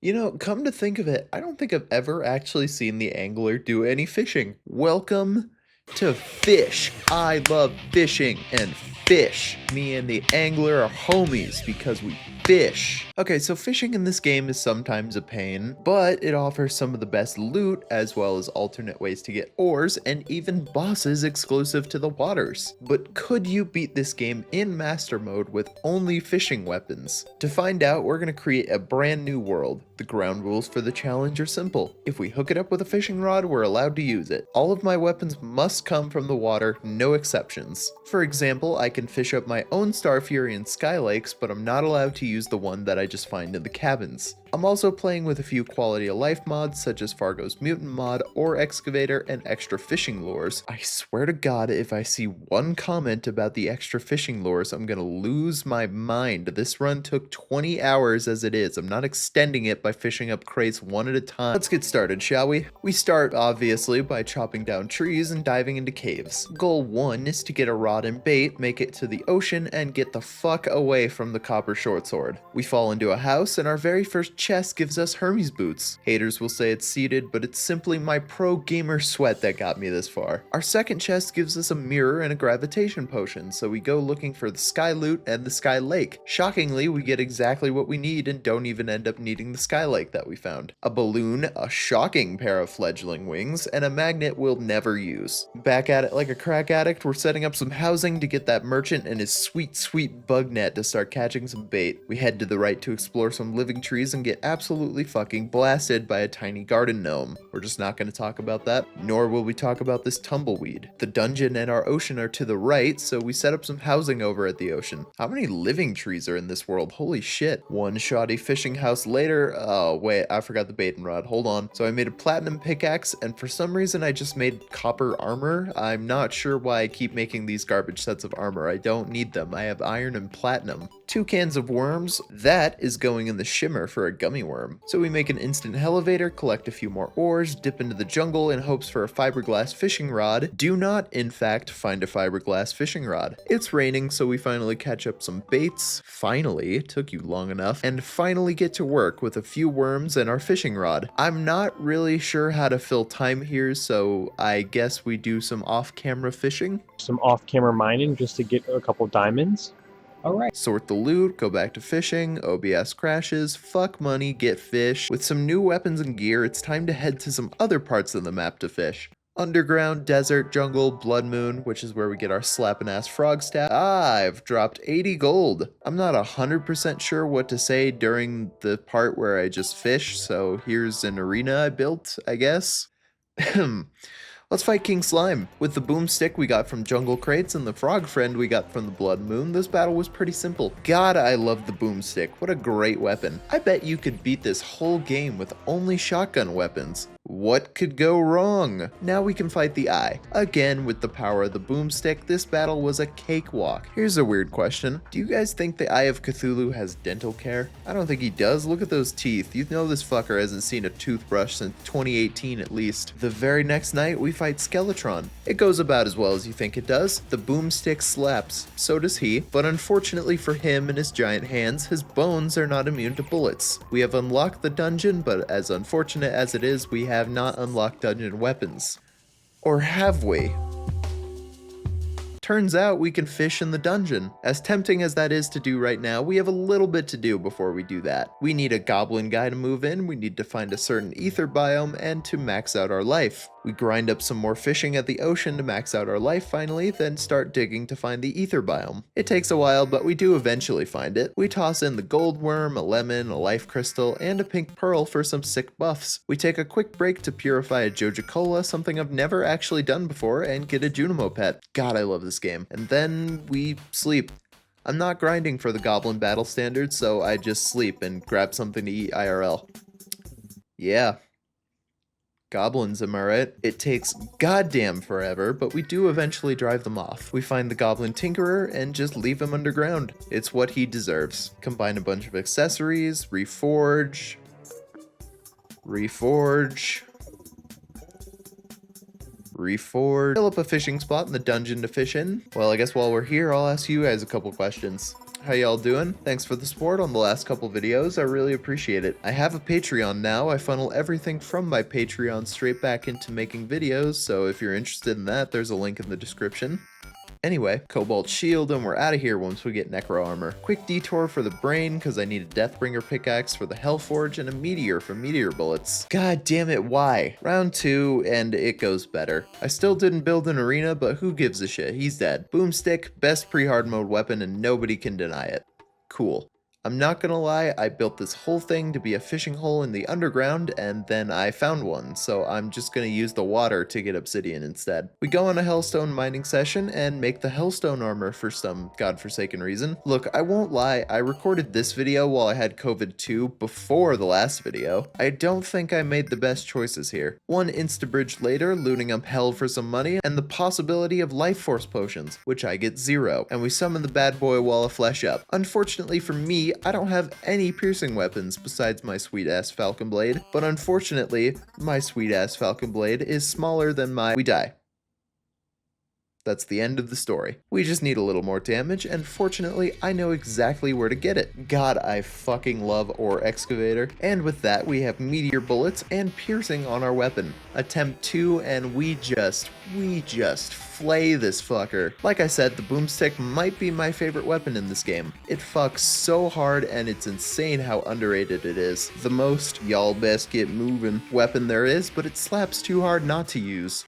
You know, come to think of it, I don't think I've ever actually seen the angler do any fishing. Welcome to fish. I love fishing and fish. Me and the angler are homies because we fish. Okay, so fishing in this game is sometimes a pain, but it offers some of the best loot as well as alternate ways to get ores and even bosses exclusive to the waters. But could you beat this game in master mode with only fishing weapons? To find out, we're going to create a brand new world. The ground rules for the challenge are simple. If we hook it up with a fishing rod, we're allowed to use it. All of my weapons must come from the water, no exceptions. For example, I can fish up my own Star Fury and Sky Lakes, but I'm not allowed to use the one that I just find in the cabins. I'm also playing with a few quality of life mods such as Fargo's Mutant mod, Ore Excavator, and extra fishing lures. I swear to God, if I see one comment about the extra fishing lures, I'm gonna lose my mind. This run took 20 hours as it is. I'm not extending it by fishing up crates one at a time. Let's get started, shall we? We start, obviously, by chopping down trees and diving into caves. Goal 1 is to get a rod and bait, make it to the ocean, and get the fuck away from the copper short sword. We fall into a house, and our very first chest gives us Hermes boots. Haters will say it's seeded, but it's simply my pro gamer sweat that got me this far. Our second chest gives us a mirror and a gravitation potion, so we go looking for the sky loot and the sky lake. Shockingly, we get exactly what we need and don't even end up needing the sky lake that we found. A balloon, a shocking pair of fledgling wings, and a magnet we'll never use. Back at it like a crack addict, we're setting up some housing to get that merchant and his sweet bug net to start catching some bait. We head to the right to explore some living trees and get absolutely fucking blasted by a tiny garden gnome. We're just not going to talk about that, nor will we talk about this tumbleweed. The dungeon and our ocean are to the right, so we set up some housing over at the ocean. How many living trees are in this world? Holy shit. One shoddy fishing house later. Oh, wait, I forgot the bait and rod. Hold on. So I made a platinum pickaxe, and for some reason I just made copper armor. I'm not sure why I keep making these garbage sets of armor. I don't need them. I have iron and platinum. 2 cans of worms. That is going in the shimmer for a gummy worm. So we make an instant elevator, collect a few more ores, dip into the jungle in hopes for a fiberglass fishing rod. Do not, in fact, find a fiberglass fishing rod. It's raining, so we finally catch up some baits. Finally, it took you long enough. And finally get to work with a few worms and our fishing rod. I'm not really sure how to fill time here, so I guess we do some off-camera fishing. Some off-camera mining just to get a couple diamonds. Alright. Sort the loot, go back to fishing, OBS crashes, fuck money, get fish. With some new weapons and gear, it's time to head to some other parts of the map to fish. Underground, desert, jungle, blood moon, which is where we get our slapping ass frog staff. I've dropped 80 gold. I'm not 100% sure what to say during the part where I just fish, so here's an arena I built, I guess. Let's fight King Slime. With the boomstick we got from jungle crates and the frog friend we got from the blood moon, this battle was pretty simple. God, I love the boomstick. What a great weapon. I bet you could beat this whole game with only shotgun weapons. What could go wrong? Now we can fight the Eye. Again, with the power of the boomstick, this battle was a cakewalk. Here's a weird question. Do you guys think the Eye of Cthulhu has dental care? I don't think he does. Look at those teeth. You know this fucker hasn't seen a toothbrush since 2018 at least. The very next night, we fight Skeletron. It goes about as well as you think it does. The boomstick slaps. So does he, but unfortunately for him and his giant hands, his bones are not immune to bullets. We have unlocked the dungeon, but as unfortunate as it is, we have not unlocked dungeon weapons. Or have we? Turns out we can fish in the dungeon. As tempting as that is to do right now, we have a little bit to do before we do that. We need a goblin guy to move in, we need to find a certain ether biome, and to max out our life. We grind up some more fishing at the ocean to max out our life finally, then start digging to find the ether biome. It takes a while, but we do eventually find it. We toss in the gold worm, a lemon, a life crystal, and a pink pearl for some sick buffs. We take a quick break to purify a Joja-Cola, something I've never actually done before, and get a Junimo pet. God, I love this game. And then we sleep. I'm not grinding for the goblin battle standards, so I just sleep and grab something to eat IRL. Yeah. Goblins, am I right? It takes goddamn forever, but we do eventually drive them off. We find the Goblin Tinkerer and just leave him underground. It's what he deserves. Combine a bunch of accessories, reforge, fill up a fishing spot in the dungeon to fish in. Well, I guess while we're here, I'll ask you guys a couple questions. How y'all doing? Thanks for the support on the last couple videos, I really appreciate it. I have a Patreon now, I funnel everything from my Patreon straight back into making videos, so if you're interested in that, there's a link in the description. Anyway, Cobalt Shield, and we're out of here once we get Necro Armor. Quick detour for the Brain, because I need a Deathbringer pickaxe for the Hellforge, and a Meteor for Meteor Bullets. God damn it, why? Round 2, and it goes better. I still didn't build an arena, but who gives a shit, he's dead. Boomstick, best pre-hard mode weapon, and nobody can deny it. Cool. I'm not gonna lie, I built this whole thing to be a fishing hole in the underground, and then I found one, so I'm just gonna use the water to get obsidian instead. We go on a hellstone mining session and make the hellstone armor for some godforsaken reason. Look, I won't lie, I recorded this video while I had COVID 2 before the last video. I don't think I made the best choices here. One instabridge later, looting up hell for some money, and the possibility of life force potions, which I get 0, and we summon the bad boy wall of flesh up. Unfortunately for me, I don't have any piercing weapons besides my sweet-ass falcon blade, but unfortunately, my sweet-ass falcon blade is smaller than my... We die. That's the end of the story. We just need a little more damage, and fortunately, I know exactly where to get it. God, I fucking love Ore Excavator. And with that, we have Meteor Bullets and Piercing on our weapon. Attempt 2, and we just flay this fucker. Like I said, the boomstick might be my favorite weapon in this game. It fucks so hard, and it's insane how underrated it is. The most y'all best get moving weapon there is, but it slaps too hard not to use.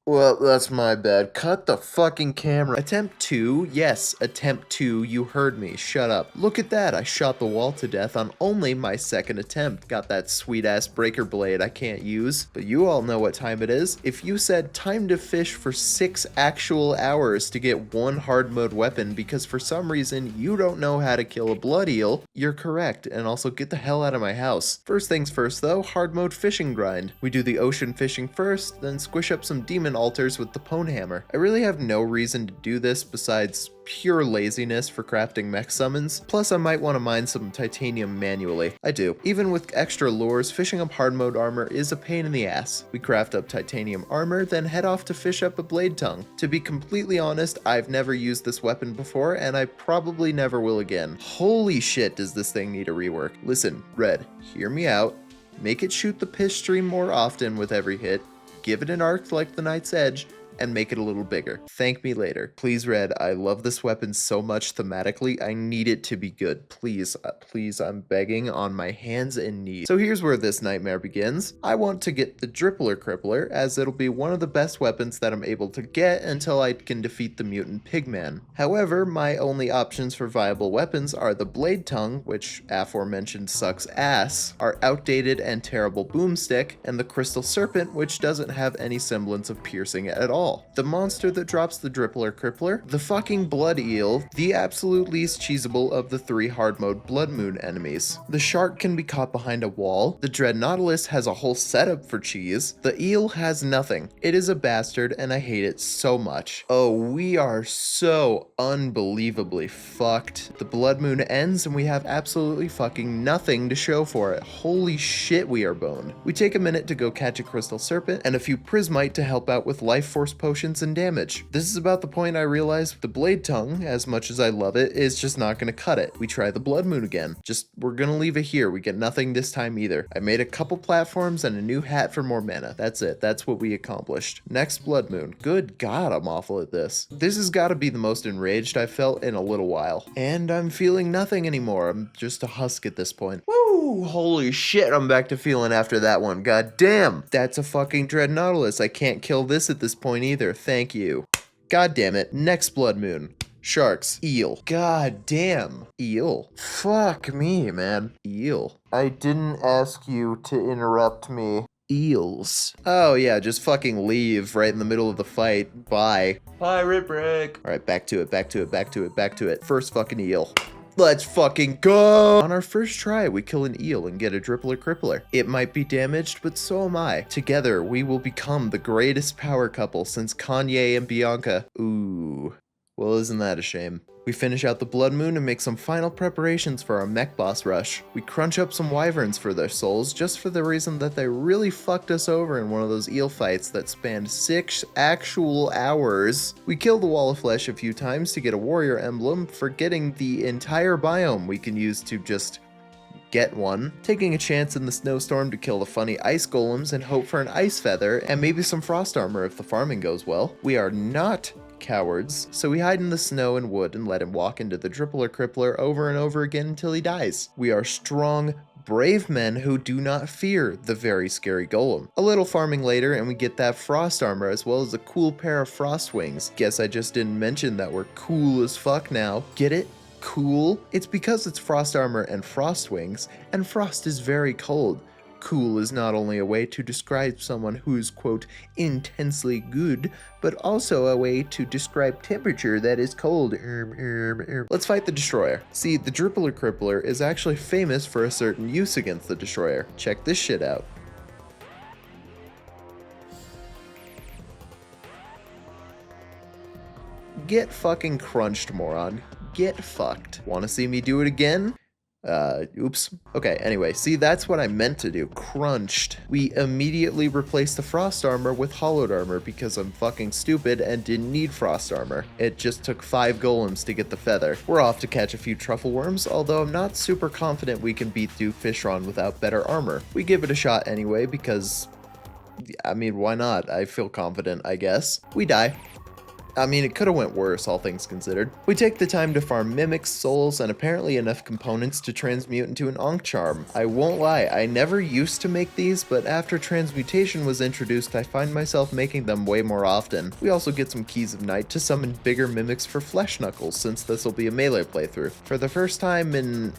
Well, that's my bad. Cut the fucking camera. Attempt 2? Yes, attempt 2. You heard me. Shut up. Look at that. I shot the wall to death on only my second attempt. Got that sweet-ass breaker blade I can't use. But you all know what time it is. If you said time to fish for 6 actual hours to get one hard mode weapon because for some reason you don't know how to kill a blood eel, you're correct. And also get the hell out of my house. First things first though, hard mode fishing grind. We do the ocean fishing first, then squish up some demon altars with the pwn hammer. I really have no reason to do this besides pure laziness for crafting mech summons, plus I might want to mine some titanium manually. I do. Even with extra lures, fishing up hard mode armor is a pain in the ass. We craft up titanium armor, then head off to fish up a blade tongue. To be completely honest, I've never used this weapon before, and I probably never will again. Holy shit, does this thing need a rework. Listen, Red, hear me out. Make it shoot the piss stream more often with every hit, give it an arc like the Knight's Edge, and make it a little bigger. Thank me later. Please, Red, I love this weapon so much thematically, I need it to be good. Please, please, I'm begging on my hands and knees. So here's where this nightmare begins. I want to get the Drippler Crippler, as it'll be one of the best weapons that I'm able to get until I can defeat the mutant Pigman. However, my only options for viable weapons are the Blade Tongue, which aforementioned sucks ass, our outdated and terrible Boomstick, and the Crystal Serpent, which doesn't have any semblance of piercing at all. The monster that drops the Drippler Crippler, the fucking Blood Eel, the absolute least cheesable of the 3 hard mode Blood Moon enemies. The shark can be caught behind a wall, the Dread Nautilus has a whole setup for cheese, the eel has nothing. It is a bastard and I hate it so much. Oh, we are so unbelievably fucked. The Blood Moon ends and we have absolutely fucking nothing to show for it. Holy shit, we are boned. We take a minute to go catch a Crystal Serpent and a few Prismite to help out with life force potions and damage. This is about the point I realized the Blade Tongue, as much as I love it, is just not gonna cut it. We try the Blood Moon again. We're gonna leave it here. We get nothing this time either. I made a couple platforms and a new hat for more mana. That's it. That's what we accomplished. Next Blood Moon. Good God, I'm awful at this. This has gotta be the most enraged I've felt in a little while. And I'm feeling nothing anymore. I'm just a husk at this point. Woo! Holy shit, I'm back to feeling after that one. God damn! That's a fucking Dread Nautilus. I can't kill this at this point either. Thank you. God damn it. Next Blood Moon. Sharks. Eel. God damn. Eel. Fuck me, man. Eel. I didn't ask you to interrupt me. Eels. Oh yeah, just fucking leave right in the middle of the fight. Bye. Pirate break. Alright, back to it. First fucking eel. Let's fucking go! On our first try, we kill an eel and get a Drippler Crippler. It might be damaged, but so am I. Together, we will become the greatest power couple since Kanye and Bianca. Ooh. Well, isn't that a shame? We finish out the Blood Moon and make some final preparations for our mech boss rush. We crunch up some wyverns for their souls, just for the reason that they really fucked us over in one of those eel fights that spanned 6 actual hours. We kill the wall of flesh a few times to get a warrior emblem, forgetting the entire biome we can use to just get one, taking a chance in the snowstorm to kill the funny ice golems and hope for an ice feather and maybe some frost armor if the farming goes well. We are not cowards, so we hide in the snow and wood and let him walk into the Drippler Crippler over and over again until he dies. We are strong, brave men who do not fear the very scary golem. A little farming later and we get that frost armor as well as a cool pair of frost wings. Guess I just didn't mention that we're cool as fuck now. Get it? Cool? It's because it's frost armor and frost wings, and frost is very cold. Cool is not only a way to describe someone who's, quote, intensely good, but also a way to describe temperature that is cold. Let's fight the Destroyer. See, the Drippler Crippler is actually famous for a certain use against the Destroyer. Check this shit out. Get fucking crunched, moron. Get fucked. Wanna see me do it again? Oops. Okay, anyway, see, that's what I meant to do. Crunched. We immediately replaced the frost armor with hollowed armor because I'm fucking stupid and didn't need frost armor. It just took 5 golems to get the feather. We're off to catch a few truffle worms, although I'm not super confident we can beat Duke Fishron without better armor. We give it a shot anyway because, I mean, why not? I feel confident, I guess. We die. I mean, it could have went worse, all things considered. We take the time to farm mimics, souls, and apparently enough components to transmute into an Ankh charm. I won't lie, I never used to make these, but after transmutation was introduced, I find myself making them way more often. We also get some keys of night to summon bigger mimics for flesh knuckles, since this will be a melee playthrough. For the first time in...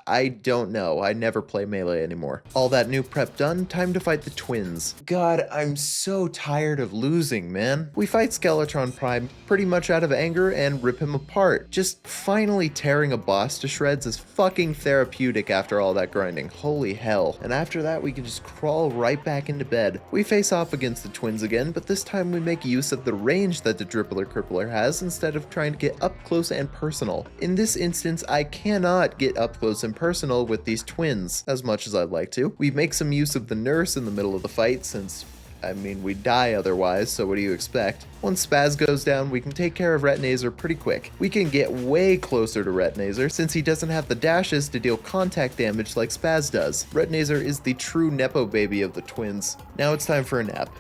I don't know. I never play melee anymore. All that new prep done, time to fight the twins. God, I'm so tired of losing, man. We fight Skeletron Prime pretty much out of anger and rip him apart. Just finally tearing a boss to shreds is fucking therapeutic after all that grinding. Holy hell. And after that, we can just crawl right back into bed. We face off against the twins again, but this time we make use of the range that the Drippler Crippler has instead of trying to get up close and personal. In this instance, I cannot get up close and personal with these twins as much as I'd like to. We make some use of the nurse in the middle of the fight since, I mean, we die otherwise, so what do you expect? Once Spaz goes down, we can take care of Retinazer pretty quick. We can get way closer to Retinazer since he doesn't have the dashes to deal contact damage like Spaz does. Retinazer is the true Nepo baby of the twins. Now it's time for a nap.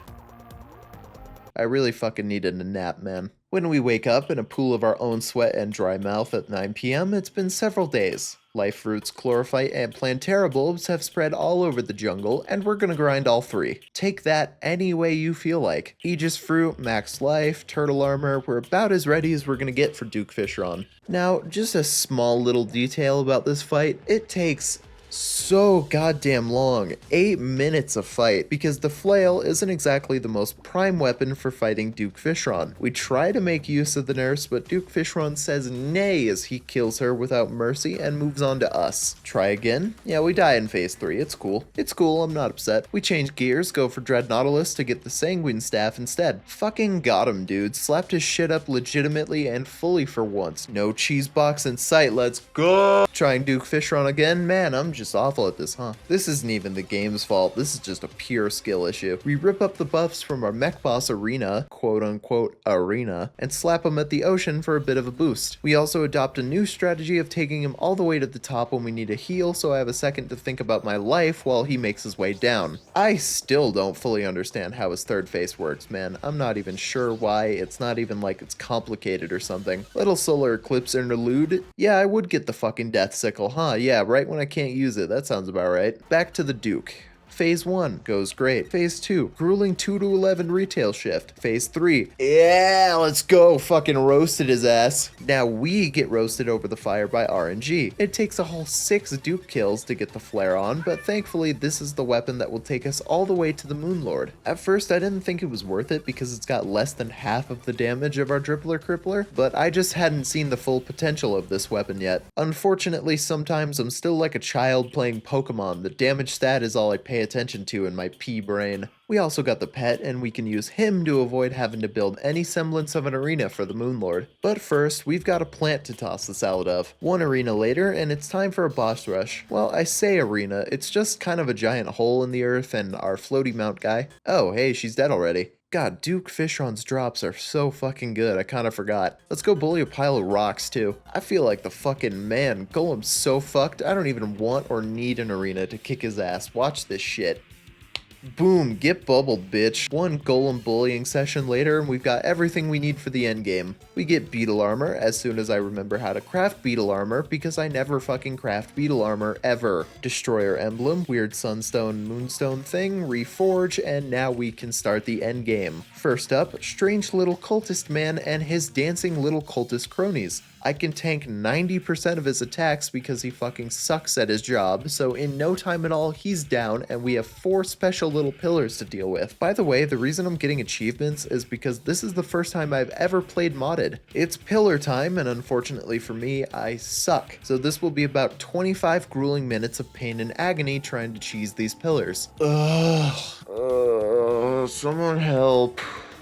I really fucking needed a nap, man. When we wake up in a pool of our own sweat and dry mouth at 9 PM, it's been several days. Life Roots, Chlorophyte, and Plantera bulbs have spread all over the jungle, and we're gonna grind all 3. Take that any way you feel like. Aegis Fruit, Max Life, Turtle Armor, we're about as ready as we're gonna get for Duke Fishron. Now, just a small little detail about this fight, it takes so goddamn long. 8 minutes of fight, because the flail isn't exactly the most prime weapon for fighting Duke Fishron. We try to make use of the nurse, but Duke Fishron says nay as he kills her without mercy and moves on to us. Try again? Yeah, we die in phase 3, it's cool. It's cool, I'm not upset. We change gears, go for Dreadnoughtalus to get the Sanguine Staff instead. Fucking got him, dude. Slapped his shit up legitimately and fully for once. No cheese box in sight, let's go! Trying Duke Fishron again? Man, I'm just awful at this, huh? This isn't even the game's fault, this is just a pure skill issue. We rip up the buffs from our mech boss arena, quote unquote arena, and slap him at the ocean for a bit of a boost. We also adopt a new strategy of taking him all the way to the top when we need a heal, so I have a second to think about my life while he makes his way down. I still don't fully understand how his third phase works, man. I'm not even sure why. It's not even like it's complicated or something. Little solar eclipse interlude. Yeah, I would get the fucking death sickle, huh? Yeah, right when I can't use it. That sounds about right. Back to the Duke. Phase 1 goes great. Phase 2, grueling 2 to 11 retail shift. Phase 3, yeah, let's go. Fucking roasted his ass. Now we get roasted over the fire by RNG. It takes a whole 6 Duke kills to get the flare on, but thankfully this is the weapon that will take us all the way to the Moonlord. At first I didn't think it was worth it because it's got less than half of the damage of our Drippler Crippler, but I just hadn't seen the full potential of this weapon yet. Unfortunately, sometimes I'm still like a child playing Pokemon. The damage stat is all I pay attention to in my pea brain. We also got the pet, and we can use him to avoid having to build any semblance of an arena for the Moonlord. But first, we've got a plant to toss the salad of. One arena later, and it's time for a boss rush. Well, I say arena, it's just kind of a giant hole in the earth and our floaty mount guy. Oh, hey, she's dead already. God, Duke Fishron's drops are so fucking good, I kinda forgot. Let's go bully a pile of rocks, too. I feel like the fucking man. Golem's so fucked, I don't even want or need an arena to kick his ass. Watch this shit. Boom, get bubbled, bitch. One golem bullying session later, and we've got everything we need for the endgame. We get beetle armor as soon as I remember how to craft beetle armor, because I never fucking craft beetle armor, ever. Destroyer emblem, weird sunstone, moonstone thing, reforge, and now we can start the endgame. First up, strange little cultist man and his dancing little cultist cronies. I can tank 90% of his attacks because he fucking sucks at his job, so in no time at all, he's down, and we have 4 special little pillars to deal with. By the way, the reason I'm getting achievements is because this is the first time I've ever played modded. It's pillar time, and unfortunately for me, I suck. So this will be about 25 grueling minutes of pain and agony trying to cheese these pillars. Someone help.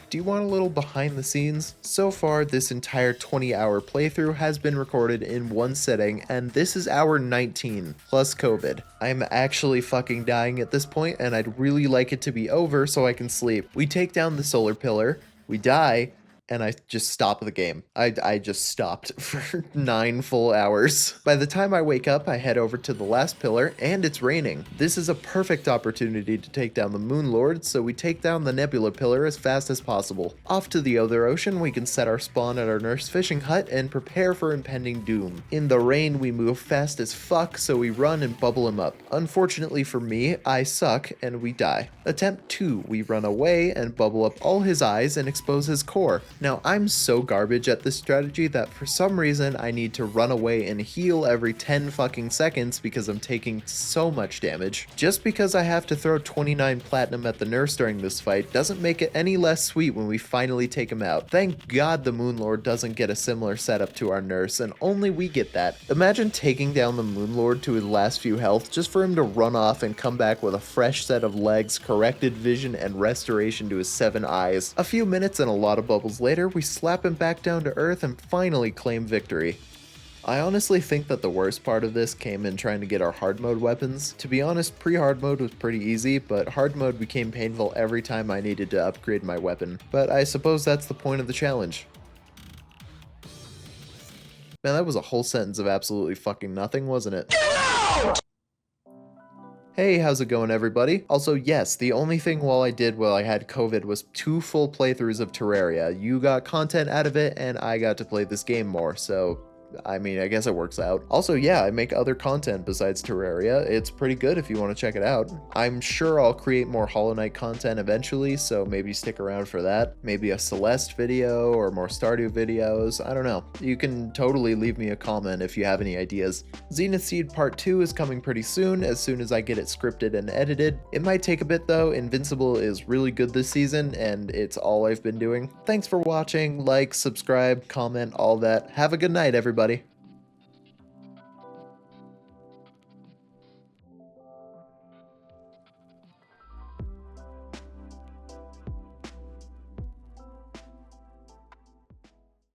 Do you want a little behind the scenes? So far, this entire 20-hour playthrough has been recorded in one setting, and this is hour 19, plus COVID. I'm actually fucking dying at this point, and I'd really like it to be over so I can sleep. We take down the solar pillar, we die, and I just stop the game. I just stopped for 9 full hours. By the time I wake up, I head over to the last pillar, and it's raining. This is a perfect opportunity to take down the Moonlord, so we take down the Nebula pillar as fast as possible. Off to the other ocean, we can set our spawn at our nurse fishing hut and prepare for impending doom. In the rain, we move fast as fuck, so we run and bubble him up. Unfortunately for me, I suck, and we die. Attempt 2, we run away and bubble up all his eyes and expose his core. Now, I'm so garbage at this strategy that for some reason I need to run away and heal every 10 fucking seconds because I'm taking so much damage. Just because I have to throw 29 platinum at the nurse during this fight doesn't make it any less sweet when we finally take him out. Thank God the Moonlord doesn't get a similar setup to our nurse, and only we get that. Imagine taking down the Moonlord to his last few health just for him to run off and come back with a fresh set of legs, corrected vision, and restoration to his 7 eyes. A few minutes and a lot of bubbles later, we slap him back down to earth and finally claim victory. I honestly think that the worst part of this came in trying to get our hard mode weapons. To be honest, pre-hard mode was pretty easy, but hard mode became painful every time I needed to upgrade my weapon. But I suppose that's the point of the challenge. Man, that was a whole sentence of absolutely fucking nothing, wasn't it? Hey, how's it going, everybody? Also, yes, the only thing I did while I had COVID was 2 full playthroughs of Terraria. You got content out of it, and I got to play this game more, so I mean, I guess it works out. Also, yeah, I make other content besides Terraria. It's pretty good if you want to check it out. I'm sure I'll create more Hollow Knight content eventually, so maybe stick around for that. Maybe a Celeste video or more Stardew videos. I don't know. You can totally leave me a comment if you have any ideas. Zenith Seed Part 2 is coming pretty soon as I get it scripted and edited. It might take a bit though. Invincible is really good this season, and it's all I've been doing. Thanks for watching. Like, subscribe, comment, all that. Have a good night, everybody.